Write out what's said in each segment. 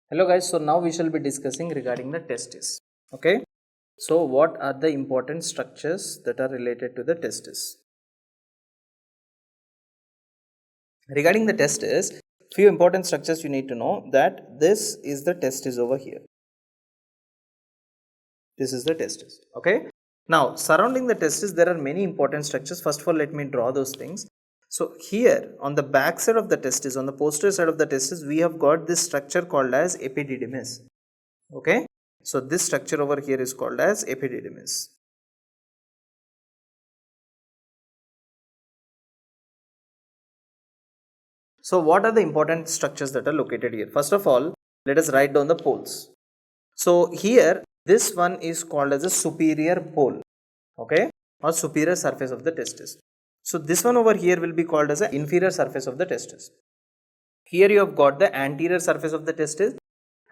Hello guys, so now we shall be discussing regarding the testis. Okay, so what are the important structures that are related to the testis? Regarding the testis, few important structures you need to know that this is the testis over here. This is the testis. Okay, now surrounding the testis there are many important structures. First of all, let me draw those things. So here on the back side of the testis, on the posterior side of the testis, we have got this structure called as epididymis. Okay, so this structure over here is called as epididymis. So what are the important structures that are located here? First of all, let us write down the poles. So here this one is called as a superior pole, okay, or superior surface of the testis. So this one over here will be called as the inferior surface of the testis. Here you have got the anterior surface of the testis,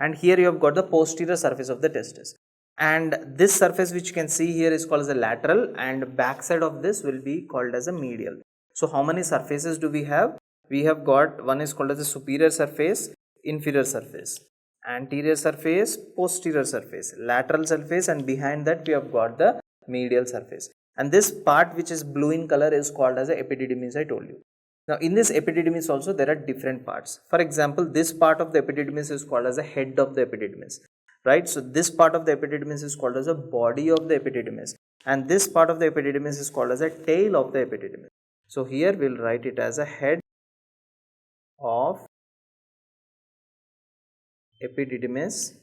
and here you have got the posterior surface of the testis. And this surface which you can see here is called as the lateral, and back side of this will be called as a medial. So how many surfaces do we have? We have got one is called as the superior surface, inferior surface, anterior surface, posterior surface, lateral surface, and behind that we have got the medial surface. And this part which is blue in color is called as the epididymis, I told you. Now in this epididymis also there are different parts. For example, this part of the epididymis is called as the head of the epididymis, right? So this part of the epididymis is called as a body of the epididymis, and this part of the epididymis is called as a tail of the epididymis. So here we will write it as a head of epididymis,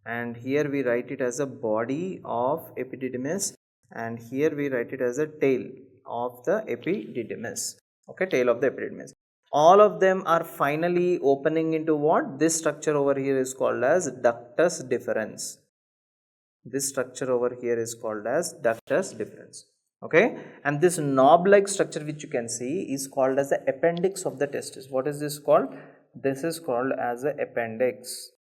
and here we write it as a body of epididymis, and here we write it as a tail of the epididymis. Okay, tail of the epididymis. All of them are finally opening into what? This structure over here is called as ductus deferens. This structure over here is called as ductus deferens. Okay, and this knob like structure which you can see is called as the appendix of the testis. What is this called? This is called as the appendix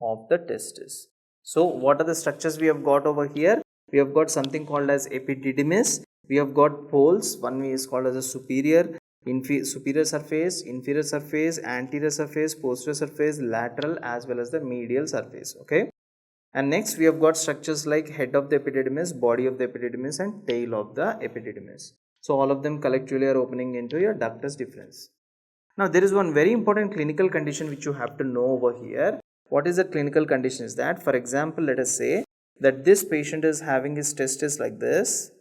of the testis. So what are the structures we have got over here? We have got something called as epididymis. We have got poles. One is called as a superior surface, inferior surface, anterior surface, posterior surface, lateral, as well as the medial surface. Okay, and next we have got structures like head of the epididymis, body of the epididymis, and tail of the epididymis. So all of them collectively are opening into your ductus deferens. Now there is one very important clinical condition which you have to know over here. What is the clinical condition is that, for example, let us say that this patient is having his testis like this.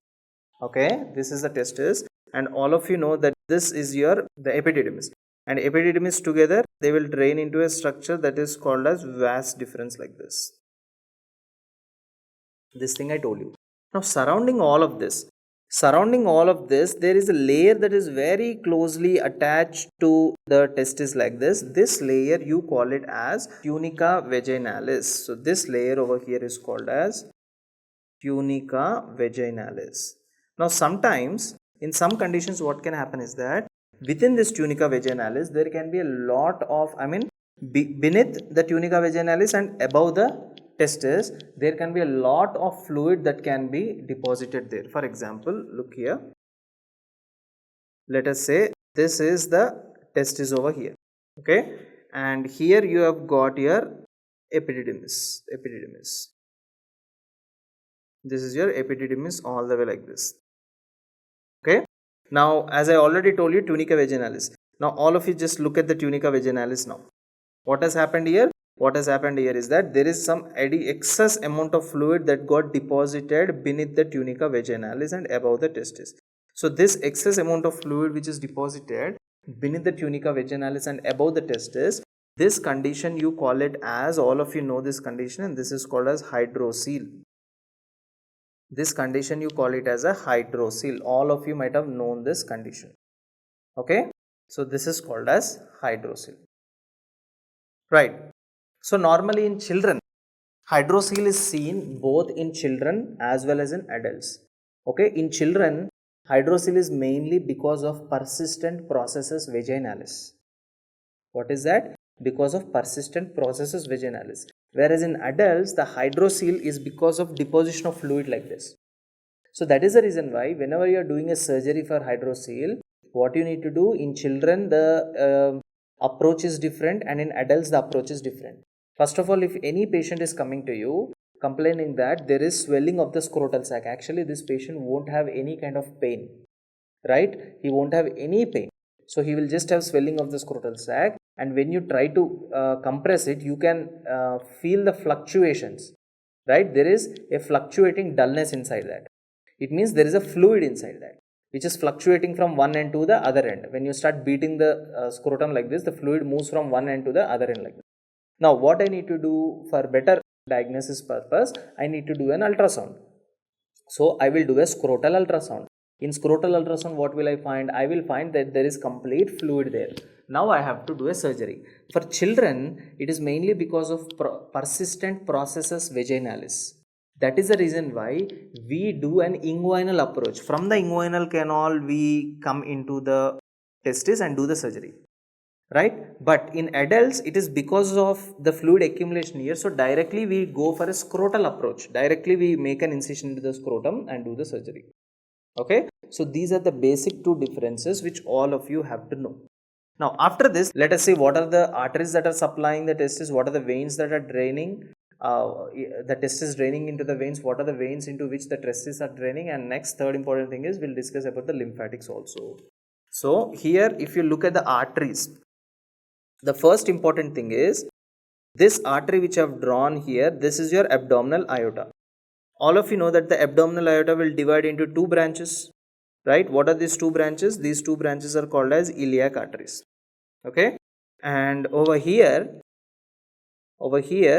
Okay, this is the testis, and all of you know that this is the epididymis, and epididymis together they will drain into a structure that is called as vas deferens like this. This thing I told you. Now surrounding all of this, there is a layer that is very closely attached to the testis like this. This layer you call it as tunica vaginalis. So this layer over here is called as tunica vaginalis. Now sometimes in some conditions what can happen is that within this tunica vaginalis there can be a lot of, beneath the tunica vaginalis and above the testis there can be a lot of fluid that can be deposited there. For example, look here, let us say this is the testis over here, okay, and here you have got your epididymis. This is your epididymis all the way like this. Okay, now as I already told you, tunica vaginalis. Now all of you just look at the tunica vaginalis now. What has happened here? What has happened here is that there is some excess amount of fluid that got deposited beneath the tunica vaginalis and above the testis. So this excess amount of fluid which is deposited beneath the tunica vaginalis and above the testis, this condition you call it as, all of you know this condition, and this is called as hydrocele. This condition you call it as a hydrocele. All of you might have known this condition. Okay, so this is called as hydrocele. Right. So normally in children, hydrocele is seen both in children as well as in adults. Okay, in children, hydrocele is mainly because of persistent processus vaginalis. What is that? Because of persistent processus vaginalis. Whereas in adults, the hydrocele is because of deposition of fluid like this. So that is the reason why whenever you are doing a surgery for hydrocele, what you need to do in children, the approach is different, and in adults the approach is different. First of all, if any patient is coming to you complaining that there is swelling of the scrotal sac, actually this patient won't have any kind of pain, right? He won't have any pain. So he will just have swelling of the scrotal sac, and when you try to compress it, you can feel the fluctuations, right? There is a fluctuating dullness inside that. It means there is a fluid inside that, which is fluctuating from one end to the other end. When you start beating the scrotum like this, the fluid moves from one end to the other end like this. Now what I need to do for better diagnosis purpose, I need to do an ultrasound. So I will do a scrotal ultrasound. In scrotal ultrasound, what will I find? I will find that there is complete fluid there. Now I have to do a surgery. For children, it is mainly because of persistent processus vaginalis. That is the reason why we do an inguinal approach. From the inguinal canal, we come into the testis and do the surgery, right? But in adults, it is because of the fluid accumulation here. So directly we go for a scrotal approach. Directly we make an incision into the scrotum and do the surgery. Okay, so these are the basic two differences which all of you have to know. Now after this, let us see what are the arteries that are supplying the testis, what are the veins that are draining the testis draining into the veins, what are the veins into which the testis are draining, and next third important thing is we'll discuss about the lymphatics also. So here if you look at the arteries, the first important thing is this artery which I have drawn here, this is your abdominal aorta. All of you know that the abdominal aorta will divide into two branches, right? What are these two branches? These two branches are called as iliac arteries. Okay, and over here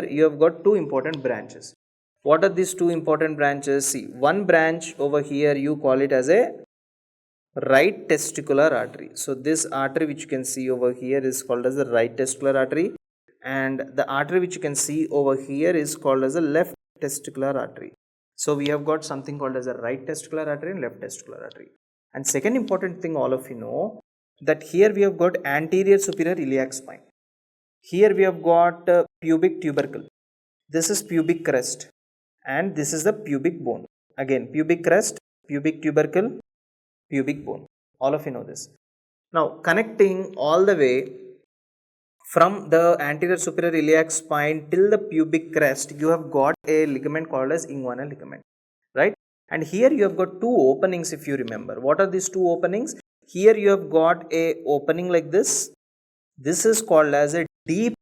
you have got two important branches. What are these two important branches? See, one branch over here you call it as a right testicular artery. So this artery which you can see over here is called as the right testicular artery, and the artery which you can see over here is called as a left testicular artery. So we have got something called as a right testicular artery and left testicular artery. And second important thing, all of you know that here we have got anterior superior iliac spine. Here we have got pubic tubercle. This is pubic crest, and this is the pubic bone. Again, pubic crest, pubic tubercle, pubic bone. All of you know this. Now connecting all the way from the anterior superior iliac spine till the pubic crest, you have got a ligament called as inguinal ligament, right? And here you have got two openings, if you remember. What are these two openings? Here you have got a opening like this. This is called as a deep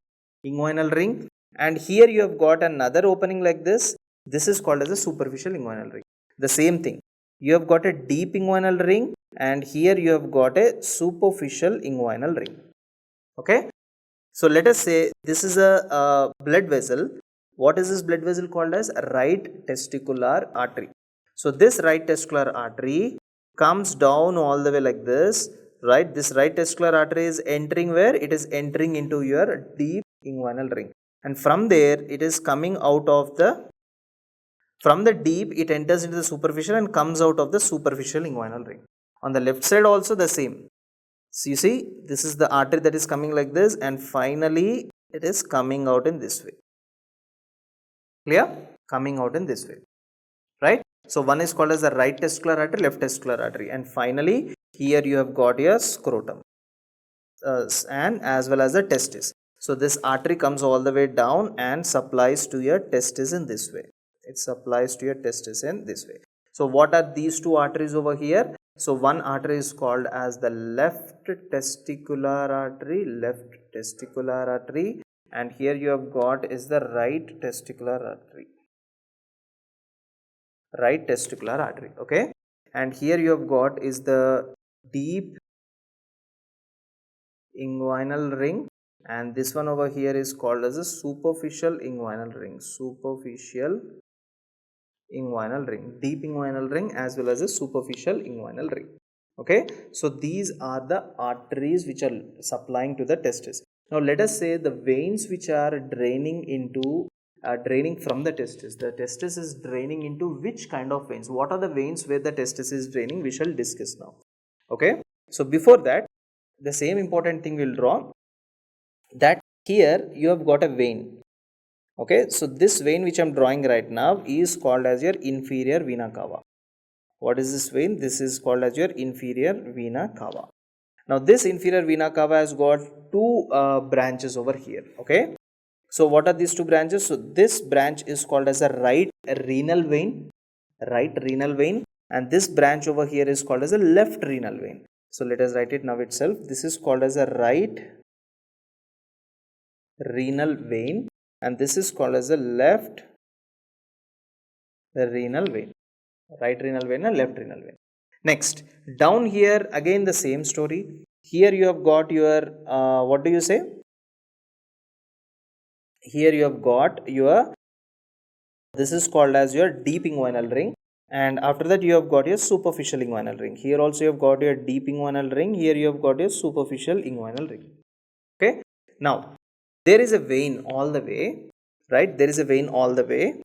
inguinal ring, and here you have got another opening like this. This is called as a superficial inguinal ring. The same thing. You have got a deep inguinal ring, and here you have got a superficial inguinal ring. Okay. So let us say this is a blood vessel. What is this blood vessel called as? Right testicular artery. So this right testicular artery comes down all the way like this, right? This right testicular artery is entering where? It is entering into your deep inguinal ring, and from there it is coming out of the, from the deep it enters into the superficial and comes out of the superficial inguinal ring. On the left side also the same. So you see, this is the artery that is coming like this, and finally it is coming out in this way. Clear? Coming out in this way, right? So one is called as the right testicular artery, left testicular artery, and finally here you have got your scrotum and as well as the testis. So this artery comes all the way down and supplies to your testis in this way. It supplies to your testis in this way. So what are these two arteries over here? So one artery is called as the left testicular artery, and here you have got is the right testicular artery, okay, and here you have got is the deep inguinal ring, and this one over here is called as a superficial inguinal ring, deep inguinal ring as well as a superficial inguinal ring. Okay, so these are the arteries which are supplying to the testis. Now let us say the veins which are draining into draining from the testis. The testis is draining into which kind of veins? What are the veins where the testis is draining? We shall discuss now. Okay, so before that, the same important thing we'll draw, that here you have got a vein. Okay, so this vein which I am drawing right now is called as your inferior vena cava. What is this vein? This is called as your inferior vena cava. Now this inferior vena cava has got two branches over here. Okay, so what are these two branches? So this branch is called as a right renal vein, and this branch over here is called as a left renal vein. So let us write it now itself. This is called as a right renal vein, and this is called as a left renal vein. Right renal vein and left renal vein. Next, down here again the same story. Here you have got your what do you say? Here you have got your, this is called as your deep inguinal ring, and after that you have got your superficial inguinal ring. Here also you have got your deep inguinal ring. Here you have got your superficial inguinal ring. Okay. Now there is a vein all the way, right? There is a vein all the way.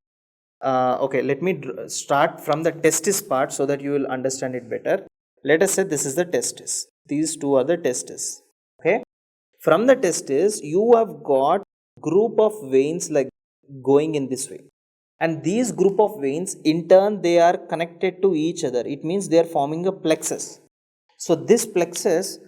Okay, let me start from the testis part so that you will understand it better. Let us say this is the testis. These two are the testis. Okay. From the testis, you have got group of veins like going in this way. And these group of veins, in turn, they are connected to each other. It means they are forming a plexus. So this plexus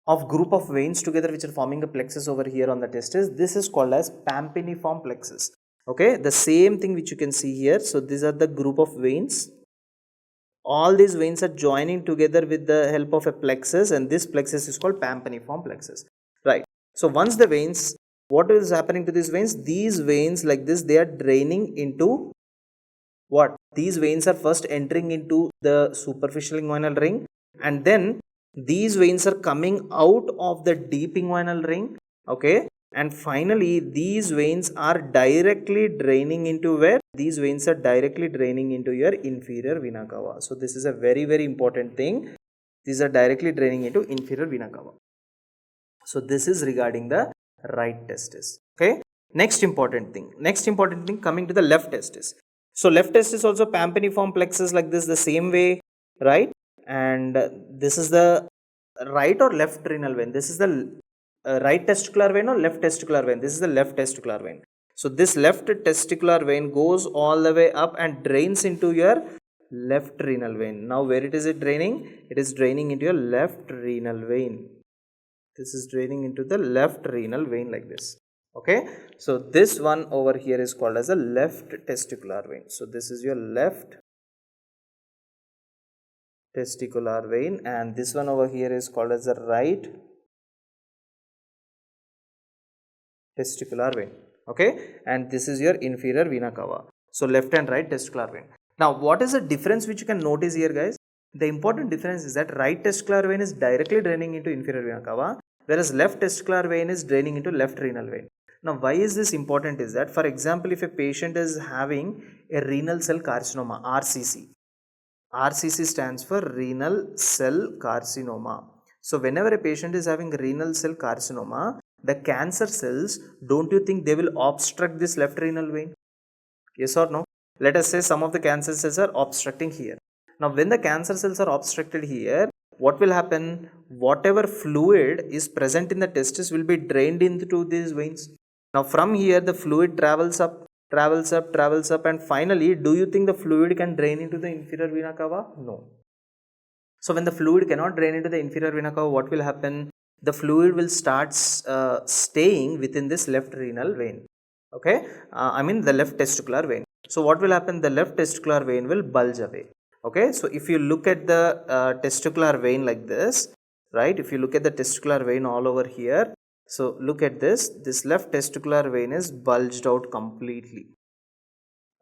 of group of veins together which are forming a plexus over here on the testis, this is called as Pampiniform plexus. Okay, the same thing which you can see here. So these are the group of veins. All these veins are joining together with the help of a plexus, and this plexus is called Pampiniform plexus. Right. So once the veins, what is happening to these veins? These veins like this, they are draining into what? These veins are first entering into the superficial inguinal ring, and then these veins are coming out of the deep inguinal ring. Okay, and finally these veins are directly draining into where? These veins are directly draining into your inferior vena cava. So this is a very, very important thing. These are directly draining into inferior vena cava. So this is regarding the right testis. Okay, next important thing coming to the left testis. So left testis also Pampiniform plexus like this, the same way, right? And this is the right or left renal vein. This is the right testicular vein or left testicular vein. This is the left testicular vein. So this left testicular vein goes all the way up and drains into your left renal vein. Now where it is draining? It is draining into your left renal vein. This is draining into the left renal vein like this. Okay, so this one over here is called as a left testicular vein. So this is your left testicular vein, and this one over here is called as the right testicular vein. Okay, and this is your inferior vena cava. So left and right testicular vein. Now what is the difference which you can notice here, guys? The important difference is that right testicular vein is directly draining into inferior vena cava, whereas left testicular vein is draining into left renal vein. Now why is this important is that, for example, if a patient is having a renal cell carcinoma, RCC. RCC stands for renal cell carcinoma. So whenever a patient is having renal cell carcinoma, the cancer cells, don't you think they will obstruct this left renal vein? Yes or no? Let us say some of the cancer cells are obstructing here. Now when the cancer cells are obstructed here, what will happen? Whatever fluid is present in the testis will be drained into these veins. Now from here the fluid travels up, and finally, do you think the fluid can drain into the inferior vena cava? No. So when the fluid cannot drain into the inferior vena cava, what will happen? The fluid will start staying within this left renal vein. Okay, I mean the left testicular vein. So what will happen? The left testicular vein will bulge away. Okay, so if you look at the testicular vein like this, right? If you look at the testicular vein all over here, so look at this. This left testicular vein is bulged out completely.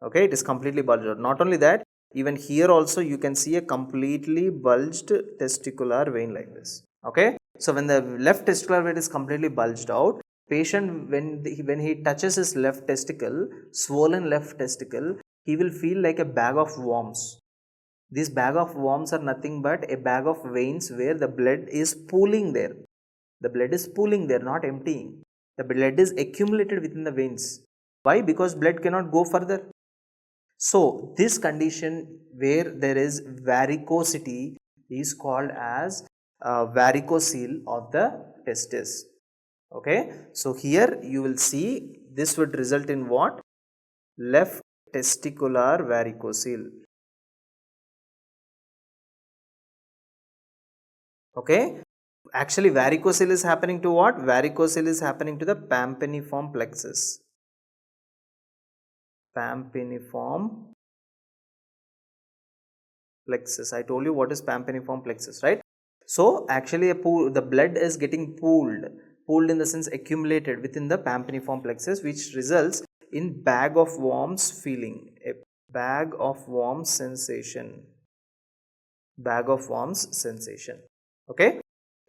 Okay, it is completely bulged out. Not only that, even here also you can see a completely bulged testicular vein like this. Okay, so when the left testicular vein is completely bulged out, patient when he touches his left testicle, swollen left testicle, he will feel like a bag of worms. This bag of worms are nothing but a bag of veins where the blood is pooling there. The blood is pooling there, not emptying. The blood is accumulated within the veins. Why? Because blood cannot go further. So this condition where there is varicosity is called as varicocele of the testis. Okay, so here you will see this would result in what? Left testicular varicocele. Okay, Actually, varicocele is happening to what? Varicocele is happening to the Pampiniform plexus. Pampiniform plexus. I told you what is Pampiniform plexus, right? So actually the blood is getting pooled in the sense accumulated within the Pampiniform plexus, which results in bag of worms feeling, a bag of worms sensation, okay,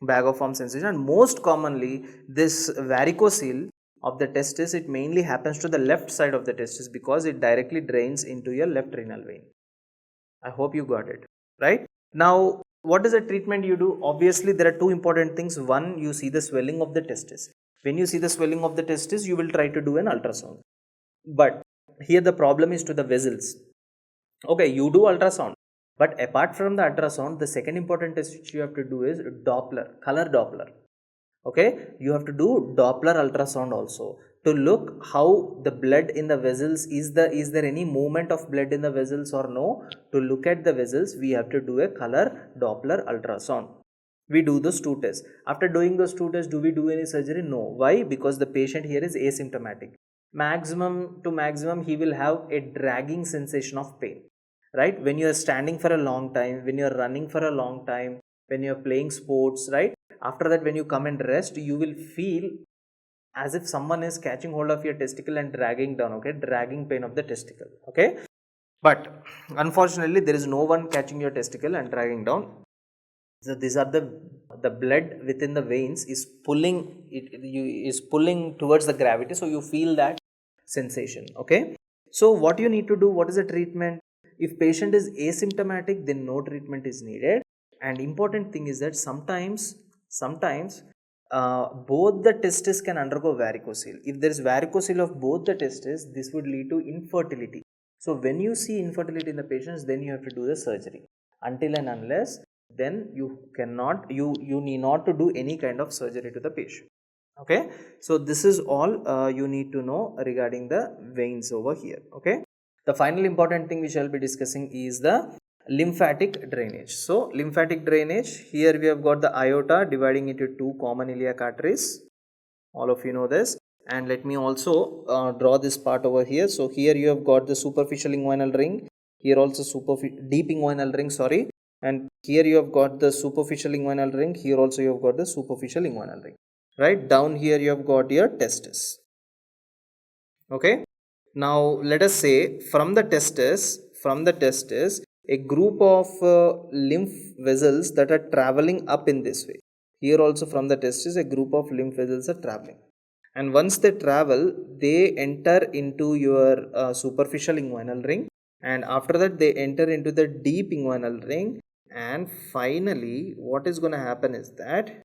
bag of worms sensation. And most commonly this varicocele of the testis, it mainly happens to the left side of the testis because it directly drains into your left renal vein. I hope you got it, right? Now, what is the treatment you do? Obviously, there are two important things. One, you see the swelling of the testis. When you see the swelling of the testis, you will try to do an ultrasound. But here the problem is to the vessels. Okay, you do ultrasound. But apart from the ultrasound, the second important test which you have to do is Doppler, color Doppler. Okay, you have to do Doppler ultrasound also to look how the blood in the vessels, is there any movement of blood in the vessels or no. To look at the vessels, we have to do a color Doppler ultrasound. We do those two tests. After doing those two tests, do we do any surgery? No. Why? Because the patient here is asymptomatic. Maximum to maximum, he will have a dragging sensation of pain, right? When you are standing for a long time, when you are running for a long time, when you are playing sports, right? After that, when you come and rest, you will feel as if someone is catching hold of your testicle and dragging down, okay, dragging pain of the testicle, okay. But unfortunately, there is no one catching your testicle and dragging down. So these are the blood within the veins is pulling is pulling towards the gravity, so you feel that sensation, okay. So what you need to do, what is the treatment? If patient is asymptomatic, then no treatment is needed. And important thing is that sometimes both the testes can undergo varicocele. If there is varicocele of both the testes, this would lead to infertility. So when you see infertility in the patients, then you have to do the surgery. Until and unless, then you need not to do any kind of surgery to the patient, okay. So this is all you need to know regarding the veins over here, okay. The final important thing which I will be discussing is the lymphatic drainage. So lymphatic drainage, here we have got the aorta dividing into two common iliac arteries. All of you know this. And let me also draw this part over here. So here you have got the superficial inguinal ring, here also deep inguinal ring, sorry. And here you have got the superficial inguinal ring, here also you have got the superficial inguinal ring, right? Down here you have got your testis, okay. Now let us say from the testis, a group of lymph vessels that are traveling up in this way. Here also from the testis, a group of lymph vessels are traveling. And once they travel, they enter into your superficial inguinal ring. And after that, they enter into the deep inguinal ring. And finally, what is going to happen is that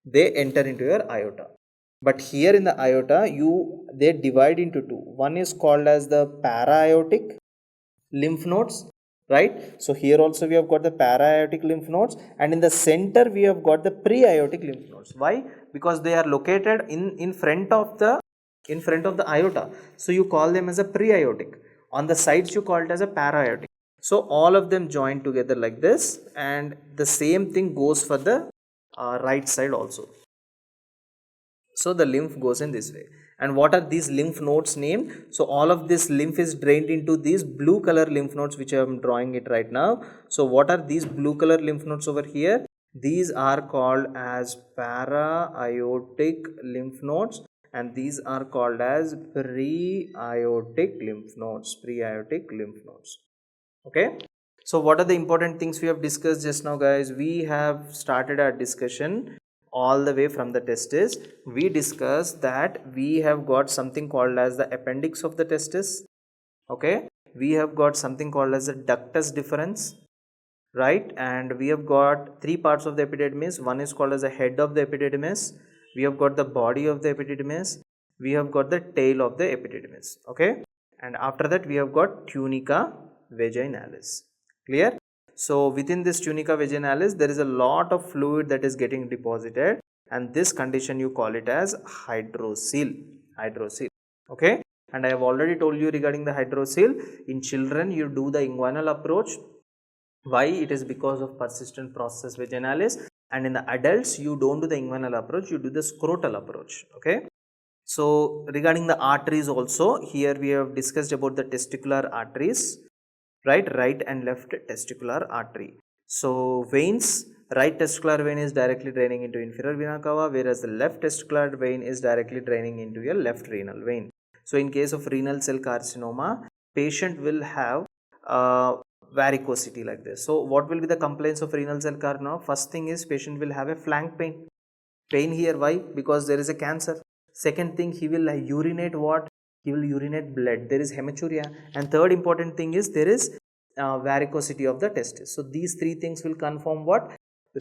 they enter into your aorta. But here in the aorta, they divide into two. One is called as the para-aortic lymph nodes, right? So here also we have got the para-aortic lymph nodes, and in the center we have got the pre-aortic lymph nodes. Why? Because they are located in front of the aorta. So you call them as a pre-aortic. On the sides you call it as a para-aortic. So all of them join together like this, and the same thing goes for the right side also. So the lymph goes in this way. And what are these lymph nodes named? So all of this lymph is drained into these blue color lymph nodes, which I am drawing it right now. So what are these blue color lymph nodes over here? These are called as para-aortic lymph nodes, and these are called as pre-aortic lymph nodes. Okay. So what are the important things we have discussed just now, guys? We have started our discussion all the way from the testis. We discussed that we have got something called as the appendix of the testis, okay. We have got something called as the ductus deferens, right? And we have got three parts of the epididymis. One is called as the head of the epididymis, we have got the body of the epididymis, we have got the tail of the epididymis, okay. And after that we have got tunica vaginalis. Clear? So within this tunica vaginalis, there is a lot of fluid that is getting deposited, and this condition you call it as hydrocele. Okay. And I have already told you regarding the hydrocele. In children, you do the inguinal approach. Why? It is because of persistent process vaginalis. and in the adults you don't do the inguinal approach, you do the scrotal approach. Okay. So regarding the arteries also, here we have discussed about the testicular arteries, right and left testicular artery. So veins, right testicular vein is directly draining into inferior vena cava, whereas the left testicular vein is directly draining into your left renal vein. So in case of renal cell carcinoma, patient will have varicocele like this. So what will be the complaints of renal cell carcinoma? First thing is patient will have a flank pain here. Why? Because there is a cancer. Second thing, he will urinate what? He will urinate blood. There is hematuria. And third important thing is there is varicosity of the testis. So these three things will confirm what?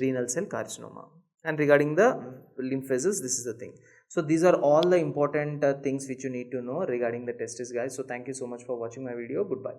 Renal cell carcinoma. And regarding the lymphasis, this is the thing. So these are all the important things which you need to know regarding the testis, guys. So thank you so much for watching my video. Goodbye.